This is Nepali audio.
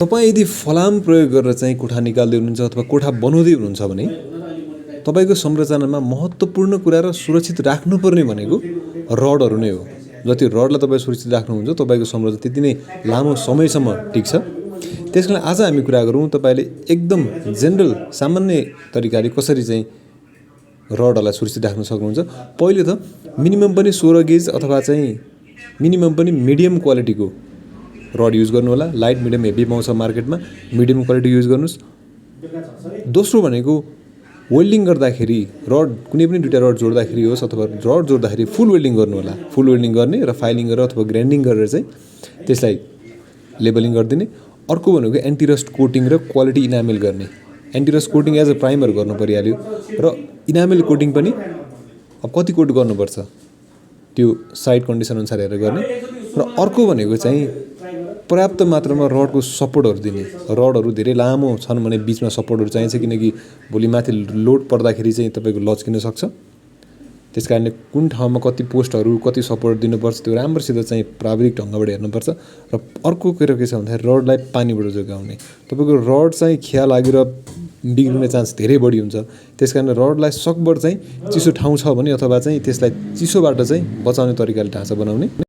तपाईँ यदि फलाम प्रयोग गरेर चाहिँ कोठा निकाल्दै हुनुहुन्छ अथवा कोठा बनाउँदै हुनुहुन्छ भने तपाईँको संरचनामा महत्त्वपूर्ण कुरा र सुरक्षित राख्नुपर्ने भनेको रडहरू नै हो। जति रडलाई तपाईँ सुरक्षित राख्नुहुन्छ तपाईँको संरचना त्यति नै लामो समयसम्म टिक्छ। त्यसको लागि आज हामी कुरा गरौँ तपाईँले एकदम जेनरल सामान्य तरिकाले कसरी चाहिँ रडहरूलाई सुरक्षित राख्न सक्नुहुन्छ। पहिले त मिनिमम पनि 16 गेज अथवा चाहिँ मिनिमम पनि मिडियम क्वालिटीको रड युज गर्नु होला। लाइट मिडियम हेभी पाउँछ मार्केटमा, मिडियम क्वालिटी युज गर्नुहोस्। दोस्रो भनेको वेल्डिङ गर्दाखेरि रड कुनै पनि दुईवटा रड जोड्दाखेरि होस् अथवा रड जोड्दाखेरि फुल वेल्डिङ गर्नु होला। फुल वेल्डिङ गर्ने र फाइलिङ गरेर अथवा ग्राइन्डिङ गरेर चाहिँ त्यसलाई लेबलिङ गरिदिने। अर्को भनेको एन्टिरस्ट कोटिङ र क्वालिटी इनामेल गर्ने। एन्टिरस्ट कोटिङ एज अ प्राइमर गर्नु परिहाल्यो र इनामेल कोटिङ पनि अब कति कोट गर्नुपर्छ त्यो साइड कन्डिसन अनुसार हेरेर गर्ने। र अर्को भनेको चाहिँ पर्याप्त मात्रामा रडको सपोर्टहरू दिने। रडहरू धेरै लामो छन् भने बिचमा सपोर्टहरू चाहिन्छ, किनकि भोलि माथि लोड पर्दाखेरि चाहिँ तपाईँको लच्किन सक्छ। त्यस कारणले कुन ठाउँमा कति पोस्टहरू कति सपोर्ट दिनुपर्छ त्यो राम्रोसित चाहिँ प्राविधिक ढङ्गबाट हेर्नुपर्छ। र अर्को कुरो के छ भन्दाखेरि रडलाई पानीबाट जोगाउने। तपाईँको रड चाहिँ खिया लागेर बिग्रिने चान्स धेरै बढी हुन्छ। त्यस कारण रडलाई सकभर चाहिँ चिसो ठाउँ छ भने अथवा चाहिँ त्यसलाई चिसोबाट चाहिँ बचाउने तरिकाले ढाँचा बनाउने।